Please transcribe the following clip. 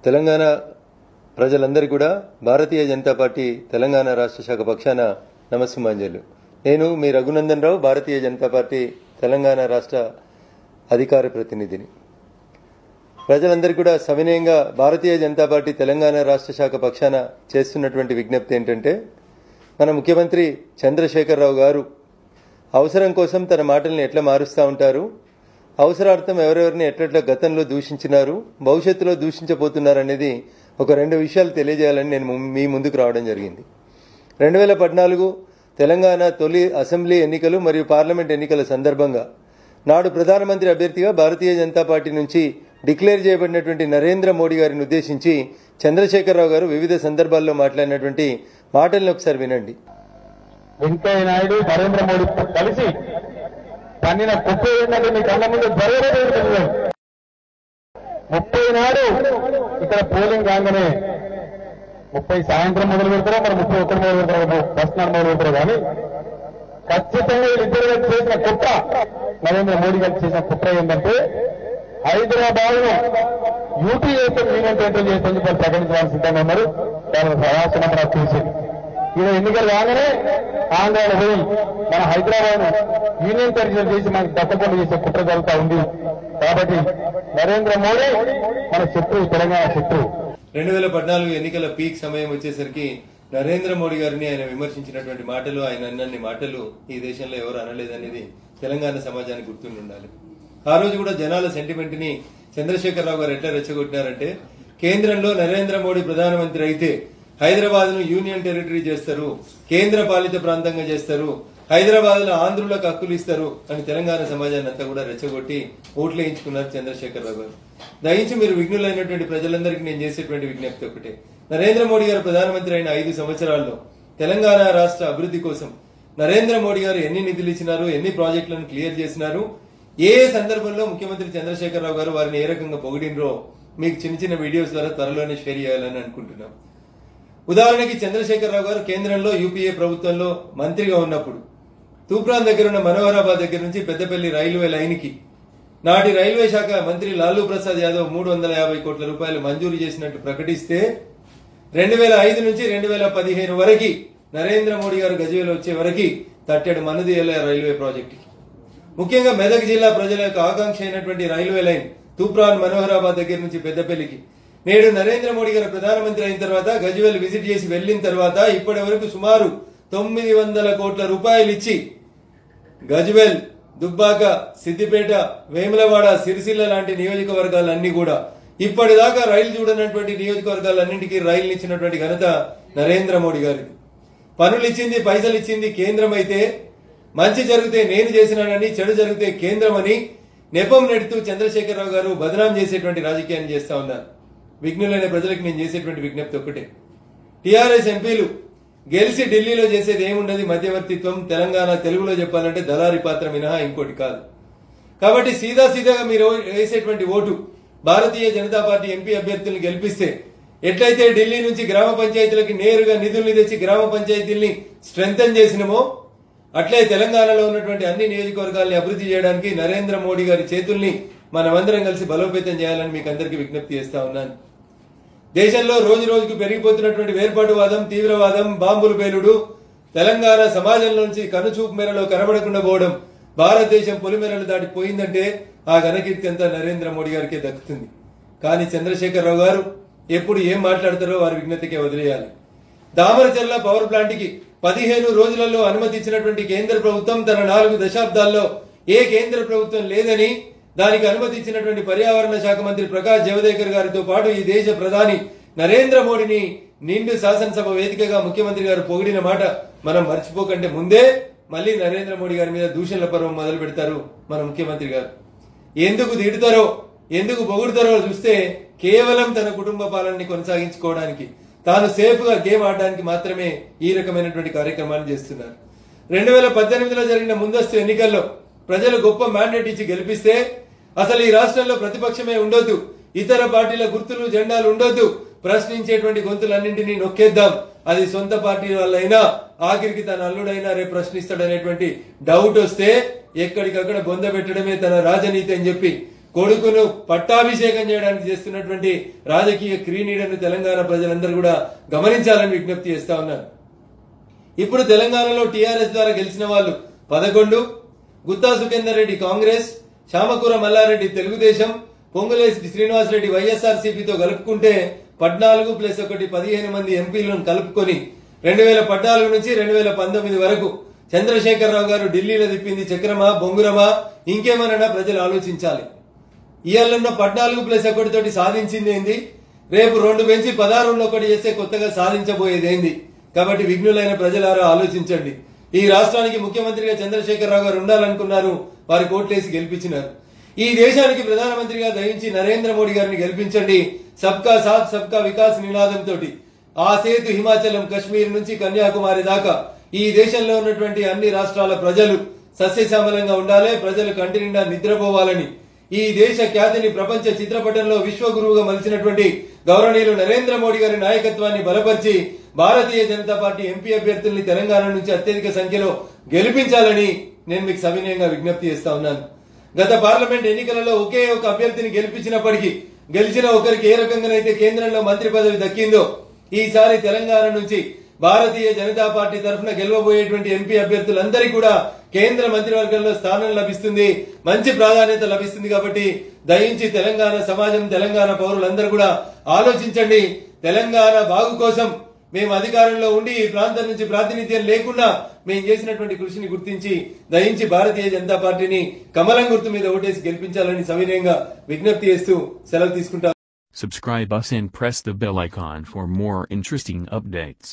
తెలంగాణ ప్రజలందరికీ కూడా భారతీయ జనతా పార్టీ తెలంగాణ రాష్ట్ర శాఖ పక్షాన నమస్సుమాంజలు. నేను మీ రఘునందన్ రావు, భారతీయ జనతా పార్టీ తెలంగాణ రాష్ట్ర అధికార ప్రతినిధిని. ప్రజలందరికీ కూడా సవినయంగా భారతీయ జనతా పార్టీ తెలంగాణ రాష్ట్ర శాఖ పక్షాన చేస్తున్నటువంటి విజ్ఞప్తి ఏంటంటే, మన ముఖ్యమంత్రి చంద్రశేఖరరావు గారు అవసరం కోసం తన మాటల్ని ఎట్లా మారుస్తూ ఉంటారు, అవసరార్థం ఎవరెవరిని ఎట్లట్లా గతంలో దూషించినారు, భవిష్యత్తులో దూషించబోతున్నారు అనేది ఒక 2 విషయాలు తెలియజేయాలని నేను మీ ముందుకు రావడం జరిగింది. 2014 తెలంగాణ తొలి అసెంబ్లీ ఎన్నికలు మరియు పార్లమెంట్ ఎన్నికల సందర్భంగా నాడు ప్రధానమంత్రి అభ్యర్థిగా భారతీయ జనతా పార్టీ నుంచి డిక్లేర్ చేయబడినటువంటి నరేంద్ర మోడీ గారిని ఉద్దేశించి చంద్రశేఖరరావు గారు వివిధ సందర్భాల్లో మాట్లాడినటువంటి మాటలను ఒకసారి వినండి. వెంకయ్య నాయుడు నరేంద్ర మోడీ కలిసి పన్నిన కుప్ప ఏంటంటే మీ కళ్ళ ముందు జరగలేదు. 30 నాడు ఇక్కడ పోలింగ్ కాగానే 30 సాయంత్రం మొదలు పెడతారో మరి 31 మొదలు పెడతారో, ఫస్ట్ నాడు మొదలు పెడతారో కానీ ఖచ్చితంగా వీళ్ళిద్దరు చేసిన కుట్ర, నరేంద్ర మోడీ గారు చేసిన కుట్ర ఏంటంటే హైదరాబాద్ ను యూపీఏ యూనియన్ టెరిటరీ చేసేందుకు ప్రకటించడానికి సిద్ధంగా ఉన్నారు. దాని ప్రవాసనం నాకు చూసి ఈయన ఎన్నికలు కాగానే ఆంధ్రాలో పోయి మన హైదరాబాద్ యూనియన్ టెరిటరీ చేసి మనకు దక్కకుండా చేసే కుట్ర జరుగుతూ ఉంది. కాబట్టి నరేంద్ర మోడీ మన శత్రువు, తెలంగాణ శత్రువు. 2014 ఎన్నికల పీక్ సమయం వచ్చేసరికి నరేంద్ర మోడీ గారిని ఆయన విమర్శించినటువంటి మాటలు, ఆయన అన్ని మాటలు ఈ దేశంలో ఎవరు అనలేదనేది తెలంగాణ సమాజానికి గుర్తుండాలి. ఆ రోజు కూడా జనాల సెంటిమెంట్ ని చంద్రశేఖరరావు గారు ఎట్లా రెచ్చగొట్టినారంటే, కేంద్రంలో నరేంద్ర మోడీ ప్రధానమంత్రి అయితే హైదరాబాద్ ను యూనియన్ టెరిటరీ చేస్తారు, కేంద్ర పాలిత ప్రాంతంగా చేస్తారు, హైదరాబాద్ లో ఆంధ్రులకు హక్కులు ఇస్తారు అని తెలంగాణ సమాజాన్ని అంతా కూడా రెచ్చగొట్టి ఓట్లు వేయించుకున్నారు చంద్రశేఖరరావు గారు. దయించి మీరు విఘ్నులైనటువంటి ప్రజలందరికీ నేను చేసేటువంటి విజ్ఞప్తి ఒకటే, నరేంద్ర మోడీ గారు ప్రధానమంత్రి అయిన 5 సంవత్సరాల్లో తెలంగాణ రాష్ట్ర అభివృద్ధి కోసం నరేంద్ర మోడీ గారు ఎన్ని నిధులు ఇచ్చినారు, ఎన్ని ప్రాజెక్టులను క్లియర్ చేసినారు, ఏ సందర్భంలో ముఖ్యమంత్రి చంద్రశేఖరరావు గారు వారిని ఏ రకంగా పొగిడినరో మీకు చిన్న చిన్న వీడియోస్ ద్వారా త్వరలోనే షేర్ చేయాలని అనుకుంటున్నాం. ఉదాహరణకి చంద్రశేఖరరావు గారు కేంద్రంలో యూపీఏ ప్రభుత్వంలో మంత్రిగా ఉన్నప్పుడు తూప్రాన్ దగ్గర ఉన్న మనోహరాబాద్ దగ్గర నుంచి పెద్దపల్లి రైల్వే లైన్ కి నాటి రైల్వే శాఖ మంత్రి లాలూ ప్రసాద్ యాదవ్ 350 కోట్ల రూపాయలు మంజూరు చేసినట్టు ప్రకటిస్తే 2005 నుంచి 2015 వరకు నరేంద్ర మోడీ గారు గజ్వేల్ వచ్చే వరకు తట్టెడు మనుదియాల రైల్వే ప్రాజెక్టుకి, ముఖ్యంగా మెదక్ జిల్లా ప్రజల యొక్క ఆకాంక్ష అయినటువంటి రైల్వే లైన్ తూప్రాన్ మనోహరాబాద్ దగ్గర నుంచి పెద్దపల్లికి నేడు నరేంద్ర మోడీ గారు ప్రధానమంత్రి అయిన తర్వాత గజ్వేల్ విజిట్ చేసి వెళ్లిన తర్వాత ఇప్పటి వరకు సుమారు 900 కోట్ల రూపాయలు ఇచ్చి గజ్వేల్, దుబ్బాక, సిద్దిపేట, వేములవాడ, సిరిసిల్ల లాంటి నియోజకవర్గాలన్నీ కూడా ఇప్పటిదాకా రైలు చూడనటువంటి నియోజకవర్గాలన్నింటికీ రైలు ఇచ్చినటువంటి ఘనత నరేంద్ర మోడీ గారిది. పనులు ఇచ్చింది, పైసలు ఇచ్చింది కేంద్రం అయితే, మంచి జరిగితే నేను చేసినానని, చెడు జరిగితే కేంద్రం అని నెపం నెడుతూ చంద్రశేఖరరావు గారు బదనాం చేసేటువంటి రాజకీయాన్ని చేస్తా ఉన్నారు. విఘ్నులైన ప్రజలకు నేను చేసేటువంటి విజ్ఞప్తి ఒకటే, టీఆర్ఎస్ ఎంపీలు గెలిచి ఢిల్లీలో చేసేది ఏముండదు, మధ్యవర్తిత్వం, తెలంగాణ తెలుగులో చెప్పాలంటే దళారి పాత్ర మినహా ఇంకోటి కాదు. కాబట్టి సీదాగా మీరు వేసేటువంటి vote Bharatiya Janata party MP అభ్యర్థులను గెలిపిస్తే ఎట్లయితే ఢిల్లీ నుంచి గ్రామ పంచాయతీలకి నేరుగా నిధుల్ని తెచ్చి గ్రామ పంచాయతీల్ని స్ట్రెంథన్ చేసినమో, అట్లే తెలంగాణలో ఉన్నటువంటి అన్ని నియోజకవర్గాల్ని అభివృద్ధి చేయడానికి నరేంద్ర మోడీ గారి చేతుల్ని మనమందరం కలిసి బలోపేతం చేయాలని మీకు అందరికీ విజ్ఞప్తి చేస్తా ఉన్నాను. దేశంలో రోజు రోజుకు పెరిగిపోతున్నటువంటి వేర్పాటువాదం, తీవ్రవాదం, బాంబులు పేలుడు, తెలంగాణ సమాజంలోంచి కనుచూపు మేరలో కనబడకుండా పోవడం, భారతదేశం పొలిమేరలు దాటిపోయిందంటే ఆ ఘనకీర్తి అంతా నరేంద్ర మోడీ గారికే దక్కుతుంది. కానీ చంద్రశేఖరరావు గారు ఎప్పుడు ఏం మాట్లాడతారో వారి విజ్ఞతకే వదిలేయాలి. దామరచర్ల పవర్ ప్లాంట్ కి 15 రోజులలో అనుమతి ఇచ్చినటువంటి కేంద్ర ప్రభుత్వం తన 4 దశాబ్దాల్లో ఏ కేంద్ర ప్రభుత్వం లేదని, దానికి అనుమతి ఇచ్చినటువంటి పర్యావరణ శాఖ మంత్రి ప్రకాష్ జవదేకర్ గారితో పాటు ఈ దేశ ప్రధాని నరేంద్ర మోడీని నిండు శాసనసభ వేదికగా ముఖ్యమంత్రి గారు పొగిడిన మాట మనం మర్చిపోకంటే ముందే మళ్ళీ నరేంద్ర మోడీ గారి మీద దూషణల పర్వం మొదలు పెడతారు మన ముఖ్యమంత్రి గారు. ఎందుకు తిడతారో, ఎందుకు పొగుడతారో చూస్తే కేవలం తన కుటుంబ పాలనని కొనసాగించుకోవడానికి, తాను సేఫ్ గా గేమ్ ఆడడానికి మాత్రమే ఈ రకమైనటువంటి కార్యక్రమాన్ని చేస్తున్నారు. 2018లో జరిగిన ముందస్తు ఎన్నికల్లో ప్రజలు గొప్ప మ్యాండేట్ ఇచ్చి గెలిపిస్తే అసలు ఈ రాష్ట్రంలో ప్రతిపక్షమే ఉండొద్దు, ఇతర పార్టీల గుర్తులు జెండాలు ఉండొద్దు, ప్రశ్నించేటువంటి గొంతులన్నింటినీ నొక్కేద్దాం, అది సొంత పార్టీ వాళ్ళైనా ఆఖరికి తన అల్లుడైనా రేపు ప్రశ్నిస్తాడనేటువంటి డౌట్ వస్తే ఎక్కడికక్కడ బొంద పెట్టడమే తన రాజనీతి అని చెప్పి కొడుకును పట్టాభిషేకం చేయడానికి చేస్తున్నటువంటి రాజకీయ క్రీనీడను తెలంగాణ ప్రజలందరూ కూడా గమనించాలని విజ్ఞప్తి చేస్తా ఉన్నారు. ఇప్పుడు తెలంగాణలో టీఆర్ఎస్ ద్వారా గెలిచిన వాళ్ళు 11, గుత్తా సుఖేందర్ రెడ్డి కాంగ్రెస్, శామకూర మల్లారెడ్డి తెలుగుదేశం, పొంగులేటి శ్రీనివాసరెడ్డి వైఎస్ఆర్సీపీతో కలుపుకుంటే 14 + 1 15 మంది ఎంపీలను కలుపుకొని 2014 నుంచి 2019 వరకు చంద్రశేఖరరావు గారు ఢిల్లీలో తిప్పింది చక్రమా బొంగురమా ఇంకేమన్నా ప్రజలు ఆలోచించాలి. ఇవాళ 14 + 1 తోటి సాధించింది ఏంది, రేపు 2 పెంచి 16 1 చేస్తే కొత్తగా సాధించబోయేది ఏంది? కాబట్టి విఘ్నులైన ప్రజలారా ఆలోచించండి. ఈ రాష్ట్రానికి ముఖ్యమంత్రిగా చంద్రశేఖరరావు గారు ఉండాలనుకున్నారు, వారి కోట్లేసి గెలిపించినారు. ఈ దేశానికి ప్రధానమంత్రిగా దయించి నరేంద్ర మోడీ గారిని గెలిపించండి. సబ్కా సాత్ సబ్కా వికాస్ నినాదంతో ఆ సేతు హిమాచలం కశ్మీర్ నుంచి కన్యాకుమారి దాకా ఈ దేశంలో ఉన్నటువంటి అన్ని రాష్ట్రాల ప్రజలు సస్యశ్యామలంగా ఉండాలి, ప్రజలు కంటి నిండా నిద్రపోవాలని ఈ దేశ ఖ్యాతిని ప్రపంచ చిత్రపటంలో విశ్వగురువుగా మలిచినటువంటి గౌరవనీయులు నరేంద్ర మోడీ గారి నాయకత్వాన్ని బలపరిచి భారతీయ జనతా పార్టీ ఎంపీ అభ్యర్థుల్ని తెలంగాణ నుంచి అత్యధిక సంఖ్యలో గెలిపించాలని నేను మీకు సవినయంగా విజ్ఞప్తి చేస్తా ఉన్నాను. గత పార్లమెంట్ ఎన్నికలలో ఒకే ఒక అభ్యర్థిని గెలిపించినప్పటికీ గెలిచిన ఒకరికి ఏ రకంగానైతే కేంద్రంలో మంత్రి పదవి దక్కిందో ఈసారి తెలంగాణ నుంచి భారతీయ జనతా పార్టీ తరఫున గెలవబోయేటువంటి ఎంపీ అభ్యర్థులందరికీ కూడా కేంద్ర మంత్రివర్గంలో స్థానం లభిస్తుంది, మంచి ప్రాధాన్యత లభిస్తుంది. కాబట్టి దయించి తెలంగాణ సమాజం, తెలంగాణ పౌరులందరూ కూడా ఆలోచించండి. తెలంగాణ బాగు కోసం మేము అధికారంలో ఉండి ఈ ప్రాంతం నుంచి ప్రాతినిధ్యం లేకుండా మేము చేసినటువంటి కృషిని గుర్తించి దయించి భారతీయ జనతా పార్టీని కమలం గుర్తు మీద ఓటేసి గెలిపించాలని సవినయంగా విజ్ఞప్తి చేస్తూ సెలవు తీసుకుంటాం. Subscribe us and press the bell icon for more interesting updates.